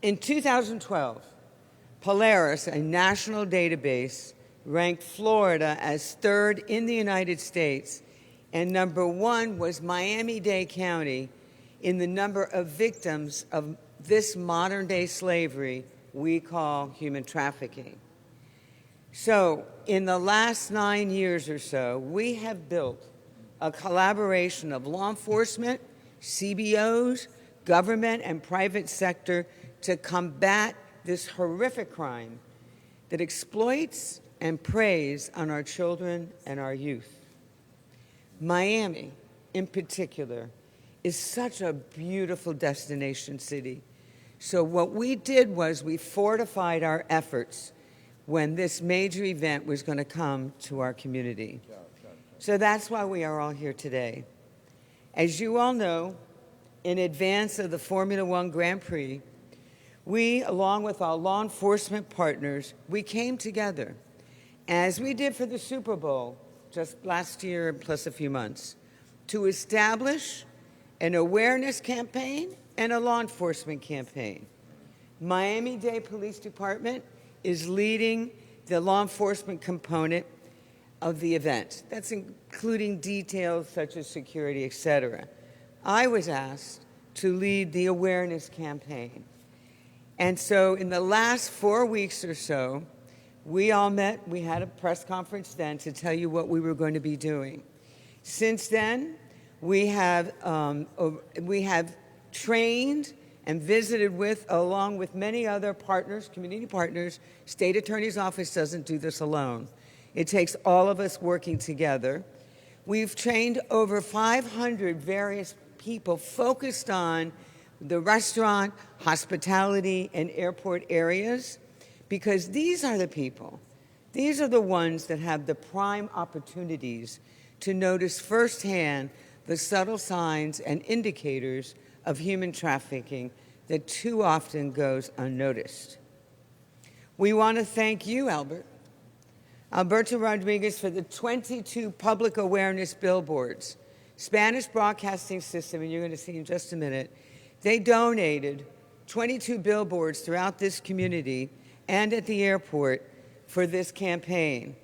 In 2012, Polaris, a national database, ranked Florida as third in the United States, and number one was Miami-Dade County in the number of victims of this modern-day slavery we call human trafficking. So in the last 9 years or so, we have built a collaboration of law enforcement, CBOs, government, and private sector to combat this horrific crime that exploits and preys on our children and our youth. Miami, in particular, is such a beautiful destination city. So what we did was we fortified our efforts when this major event was going to come to our community. So that's why we are all here today. As you all know, in advance of the Formula 1 Grand Prix, we, along with our law enforcement partners, we came together, as we did for the Super Bowl just last year plus a few months, to establish an awareness campaign and a law enforcement campaign. Miami-Dade Police Department is leading the law enforcement component of the event. That's including details such as security, et cetera. I was asked to lead the awareness campaign. And so in the last 4 weeks or so, we all met. We had a press conference then to tell you what we were going to be doing. Since then, we have trained and visited with, along with many other partners, community partners. State Attorney's Office doesn't do this alone. It takes all of us working together. We've trained over 500 various people focused on the restaurant, hospitality, and airport areas, because these are the people, these are the ones that have the prime opportunities to notice firsthand the subtle signs and indicators of human trafficking that too often goes unnoticed. We want to thank you, Alberto Rodriguez, for the 22 public awareness billboards. Spanish Broadcasting System, and you're going to see in just a minute, they donated 22 billboards throughout this community and at the airport for this campaign.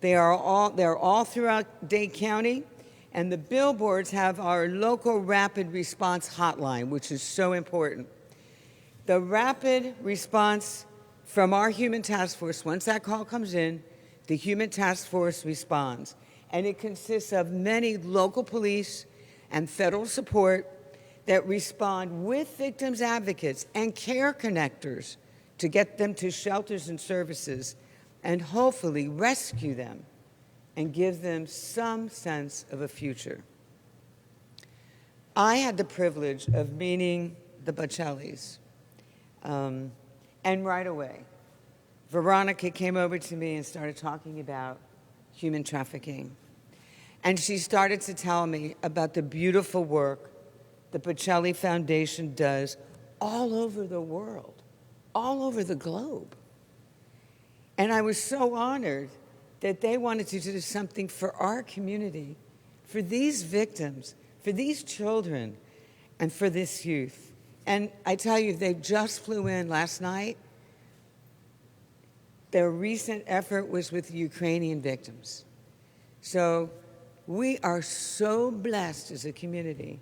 They're all throughout Dade County, and the billboards have our local rapid response hotline, which is so important. The rapid response from our human task force, once that call comes in, the human task force responds. And it consists of many local police and federal support that respond with victims advocates and care connectors to get them to shelters and services and hopefully rescue them and give them some sense of a future. I had the privilege of meeting the Bocellis, and right away, Veronica came over to me and started talking about human trafficking. And she started to tell me about the beautiful work the Bocelli Foundation does all over the world, all over the globe. And I was so honored that they wanted to do something for our community, for these victims, for these children, and for this youth. And I tell you, they just flew in last night. Their recent effort was with Ukrainian victims. So we are so blessed as a community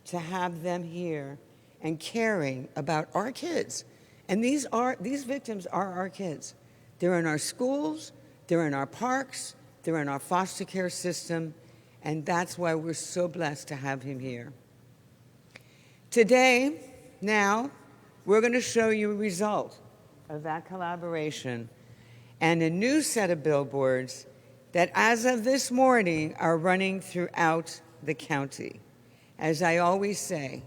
to have them here and caring about our kids. And these victims are our kids. They're in our schools, they're in our parks, they're in our foster care system, and that's why we're so blessed to have him here. Today, now, we're going to show you a result of that collaboration and a new set of billboards that, as of this morning, are running throughout the county. As I always say,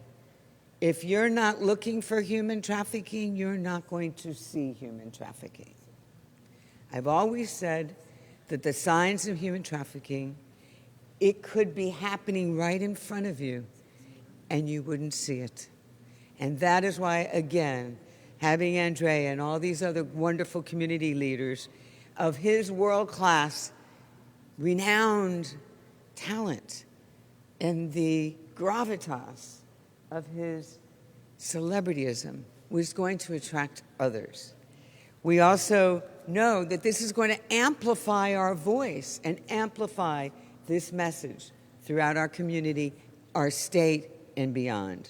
if you're not looking for human trafficking, you're not going to see human trafficking. I've always said that the signs of human trafficking, it could be happening right in front of you, and you wouldn't see it. And that is why, again, having Andrea and all these other wonderful community leaders of his world-class, renowned talent and the gravitas of his celebrityism was going to attract others. We also know that this is going to amplify our voice and amplify this message throughout our community, our state, and beyond.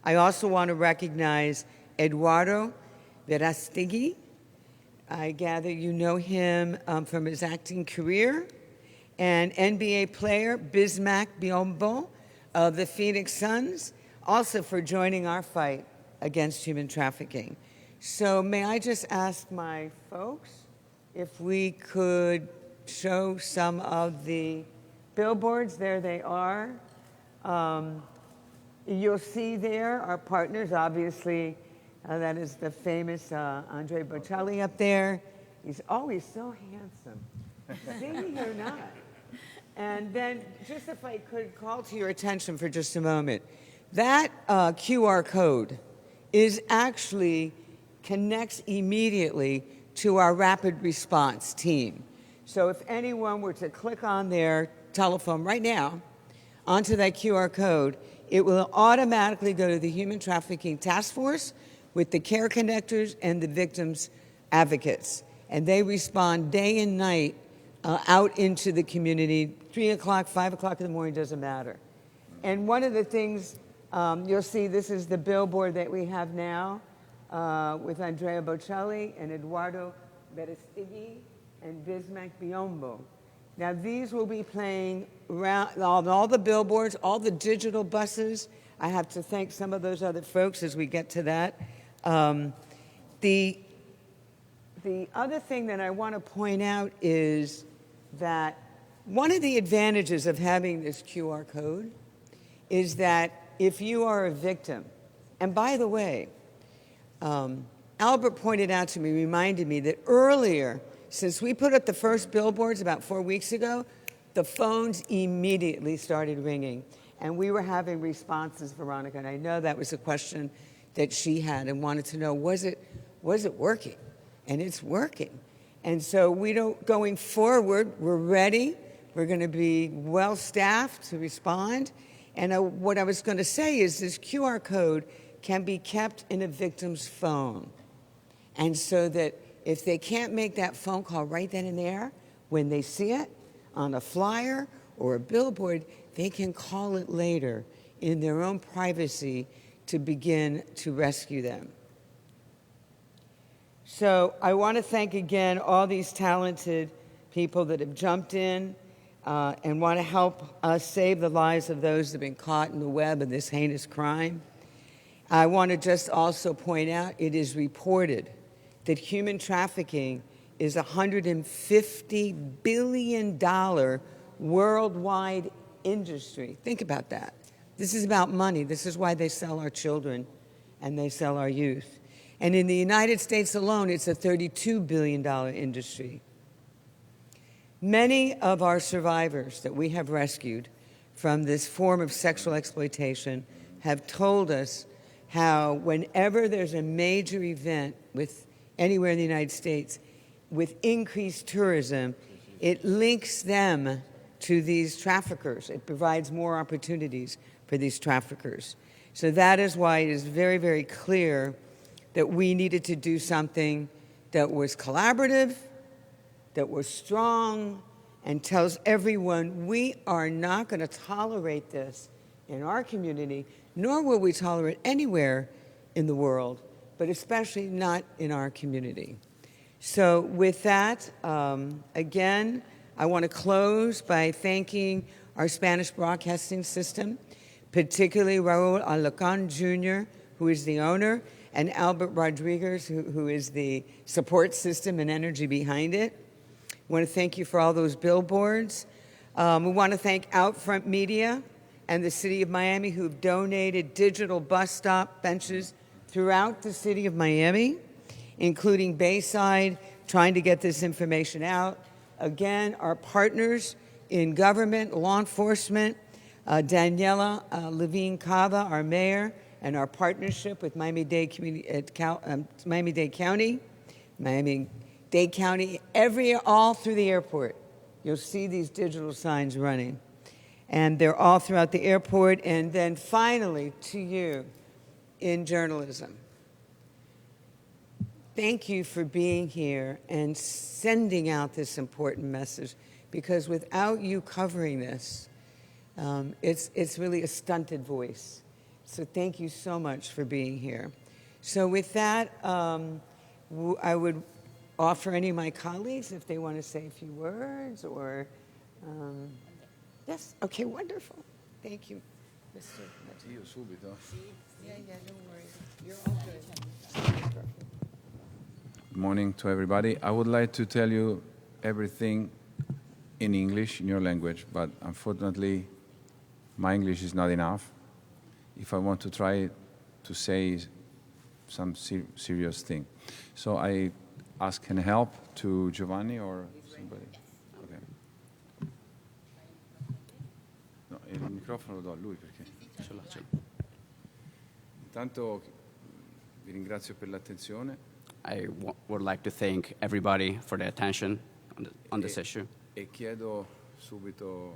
I also want to recognize Eduardo Verastegui. I gather you know him from his acting career, and NBA player Bismack Biyombo of the Phoenix Suns, also for joining our fight against human trafficking. So may I just ask my folks if we could show some of the billboards. There they are. You'll see there our partners, obviously. That is the famous Andrea Bocelli up there. He's always so handsome, singing or not. And then, just if I could call to your attention for just a moment, that QR code actually connects immediately to our rapid response team. So if anyone were to click on their telephone right now onto that QR code, it will automatically go to the Human Trafficking Task Force with the care connectors and the victims' advocates. And they respond day and night out into the community, 3 o'clock, 5 o'clock in the morning, doesn't matter. And one of the things you'll see, this is the billboard that we have now with Andrea Bocelli and Eduardo Verastegui and Bismack Biyombo. Now, these will be playing around all the billboards, all the digital buses. I have to thank some of those other folks as we get to that. The other thing that I want to point out is that one of the advantages of having this QR code is that if you are a victim, and by the way, Albert pointed out to me, reminded me that earlier, since we put up the first billboards about 4 weeks ago, the phones immediately started ringing. And we were having responses, Veronica, and I know that was a question that she had and wanted to know, was it working? And it's working. And so going forward, we're ready. We're going to be well-staffed to respond. And what I was going to say is this QR code can be kept in a victim's phone. And so that if they can't make that phone call right then and there, when they see it on a flyer or a billboard, they can call it later in their own privacy to begin to rescue them. So I want to thank again all these talented people that have jumped in and want to help us save the lives of those that have been caught in the web of this heinous crime. I want to just also point out, it is reported that human trafficking is a $150 billion worldwide industry. Think about that. This is about money. This is why they sell our children and they sell our youth. And in the United States alone, it's a $32 billion industry. Many of our survivors that we have rescued from this form of sexual exploitation have told us how whenever there's a major event with anywhere in the United States with increased tourism, it links them to these traffickers. It provides more opportunities for these traffickers. So that is why it is very, very clear that we needed to do something that was collaborative, that was strong, and tells everyone we are not going to tolerate this in our community, nor will we tolerate anywhere in the world, but especially not in our community. So with that, again, I want to close by thanking our Spanish broadcasting system, particularly Raul Alacon Jr., who is the owner, and Albert Rodriguez, who is the support system and energy behind it. I want to thank you for all those billboards. We want to thank Outfront Media and the City of Miami, who've donated digital bus stop benches throughout the City of Miami, including Bayside, trying to get this information out. Again, our partners in government, law enforcement, Daniela Levine Cava, our mayor, and our partnership with Miami-Dade Miami-Dade County, all through the airport. You'll see these digital signs running. And they're all throughout the airport. And then finally, to you, in journalism. thank you for being here and sending out this important message, because without you covering this, it's really a stunted voice. So thank you so much for being here. So with that, I would offer any of my colleagues if they want to say a few words or, yes, okay, wonderful. Thank you, Mr. Io subito. Yeah, don't worry. You're all good. Good morning to everybody. I would like to tell you everything in English, in your language, but unfortunately, my English is not enough. If I want to try to say some serious thing. So I ask an help to Giovanni or somebody. Okay. No, il microfono lo do a lui perché ce l'ha. Intanto vi ringrazio per l'attenzione. I would like to thank everybody for the attention on this issue. E chiedo subito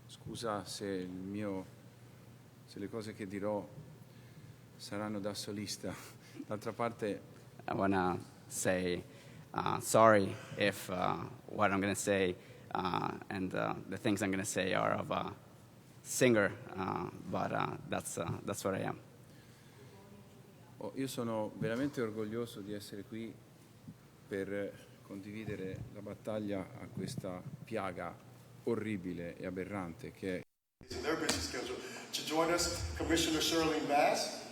scusa se le cose che dirò saranno da solista. D'altra parte, I want to say sorry if what I'm going to say and the things I'm going to say are of a singer, but that's what I am. io sono veramente orgoglioso di essere qui per condividere la battaglia a questa piaga orribile e aberrante che è. In their busy schedule. To join us, Commissioner Shirley Bass.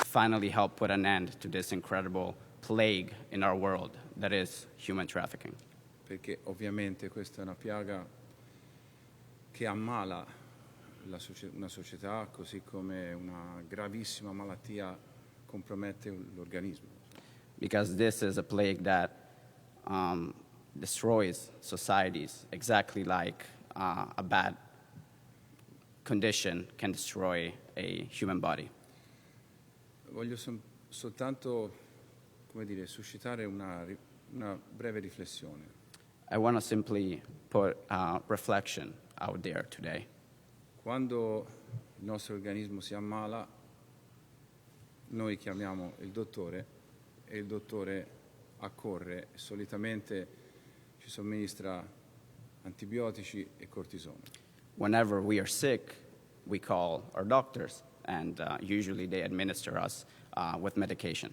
Finally help put an end to this incredible plague in our world that is human trafficking. Perché ovviamente questa è una piaga che ammala una società, così come una gravissima malattia compromette l'organismo. Because this is a plague that destroys societies exactly like a bad condition can destroy a human body. Voglio soltanto, come dire, suscitare una breve riflessione. I want to simply put reflection out there today. Quando il nostro organismo si ammala, noi chiamiamo il dottore e il dottore accorre e solitamente ci somministra antibiotici e cortisone. Whenever we are sick, we call our doctors, and usually they administer us with medication.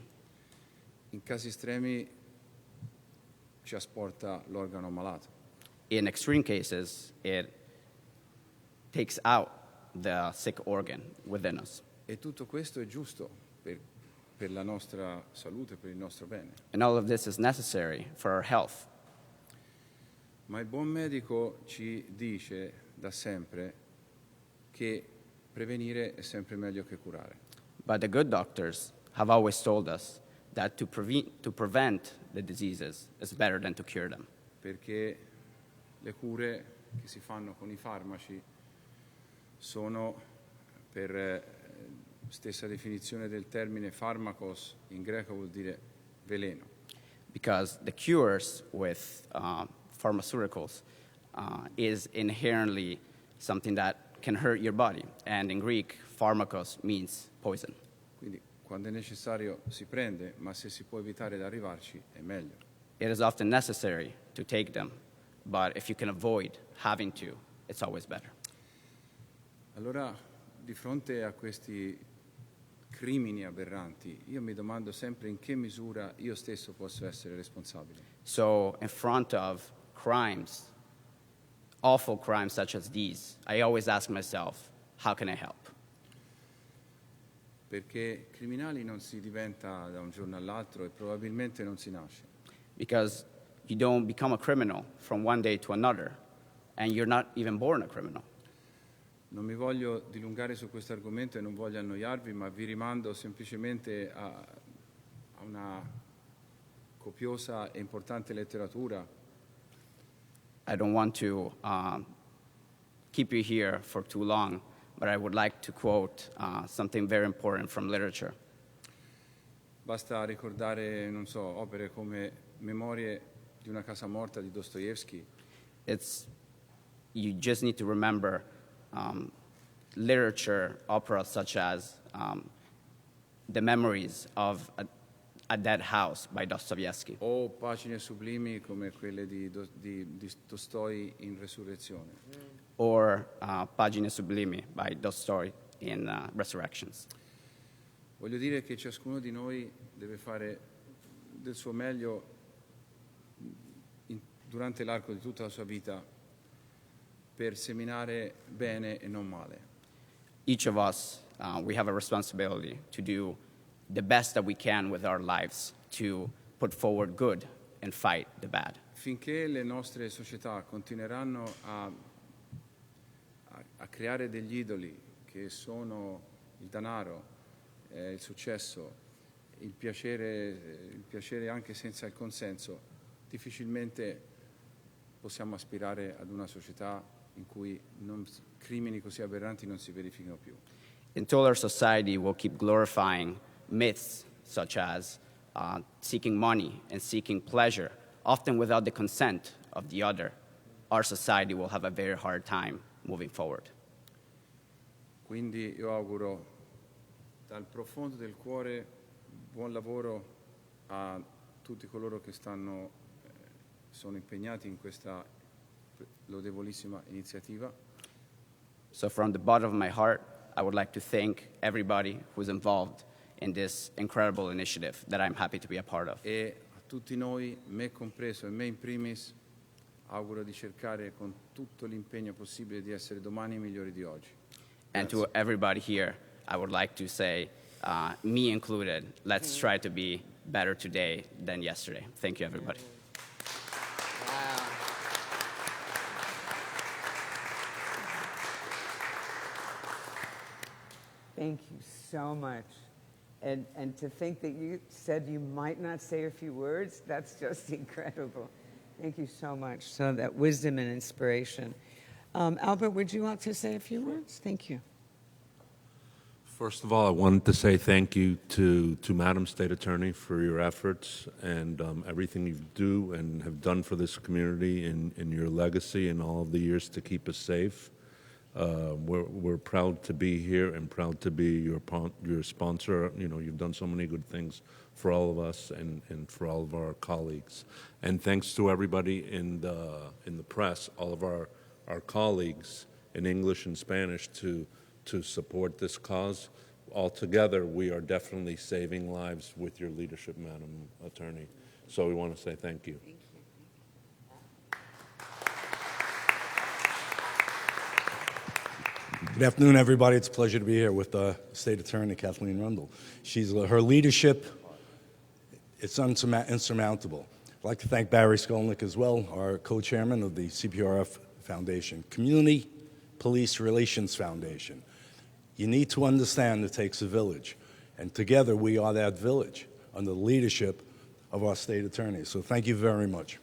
In casi estremi ci asporta l'organo malato. In extreme cases, it takes out the sick organ within us. E tutto questo è giusto per la nostra salute, per il nostro bene. And all of this is necessary for our health. Ma il buon medico ci dice da sempre che prevenire è sempre meglio che curare. But the good doctors have always told us that to prevent the diseases is better than to cure them. Perché le cure che si fanno con i farmaci sono, per stessa definizione del termine farmakos, in greco vuol dire veleno. Because the cures with pharmaceuticals is inherently something that can hurt your body. And in Greek, pharmakos means poison. Quindi quando è necessario si prende, ma se si può evitare di arrivarci è meglio. It is often necessary to take them, but if you can avoid having to, it's always better. Allora, di fronte a questi crimini aberranti, io mi domando sempre in che misura io stesso posso essere responsabile. So in front of crimes, awful crimes such as these, I always ask myself, how can I help? Perché criminali non si diventa da un giorno all'altro e probabilmente non si nasce. Because you don't become a criminal from one day to another, and you're not even born a criminal. Non mi voglio dilungare su questo argomento e non voglio annoiarvi, ma vi rimando semplicemente a una copiosa e importante letteratura. I don't want to keep you here for too long, but I would like to quote something very important from literature. Basta ricordare, non so, opere come Memorie di una casa morta di Dostoevsky. You just need to remember literature, operas such as the memories of a dead house by Dostoevsky, o pagine sublimi come quelle di Tolstoi in Resurrezione. or Pagine Sublimi by Dostoevsky in Resurrections. Voglio dire che ciascuno di noi deve fare del suo meglio durante l'arco di tutta la sua vita per seminare bene e non male. Each of us, we have a responsibility to do the best that we can with our lives to put forward good and fight the bad. Finché le nostre società continueranno a creare degli idoli che sono il denaro, il successo, il piacere anche senza il consenso, difficilmente possiamo aspirare ad una società in cui crimini così aberranti non si verifichino più. Until our society will keep glorifying myths such as seeking money and seeking pleasure, often without the consent of the other, our society will have a very hard time moving forward. Quindi io auguro dal profondo del cuore buon lavoro a tutti coloro che sono impegnati in questa lodevolissima iniziativa. So from the bottom of my heart, I would like to thank everybody who's involved in this incredible initiative that I'm happy to be a part of. E a tutti noi, me compreso e me in primis, auguro di cercare con tutto l'impegno possibile di essere domani migliori di oggi. And to everybody here, I would like to say, me included, let's try to be better today than yesterday. Thank you, everybody. Wow. Thank you so much. And to think that you said you might not say a few words, that's just incredible. Thank you so much. So that wisdom and inspiration. Albert, would you like to say a few words? Thank you. First of all, I wanted to say thank you to Madam State Attorney for your efforts and everything you do and have done for this community and your legacy and all of the years to keep us safe. We're proud to be here and proud to be your sponsor. You know, you've done so many good things for all of us and for all of our colleagues. And thanks to everybody in the press, all of our colleagues in English and Spanish to support this cause. Altogether, we are definitely saving lives with your leadership, Madam Attorney. So we want to say thank you. Good afternoon, everybody. It's a pleasure to be here with State Attorney Katherine Rundle. Her leadership, it's insurmountable. I'd like to thank Barry Skolnick as well, our co-chairman of the CPRF Foundation, Community Police Relations Foundation. You need to understand it takes a village, and together we are that village under the leadership of our state attorney. So thank you very much.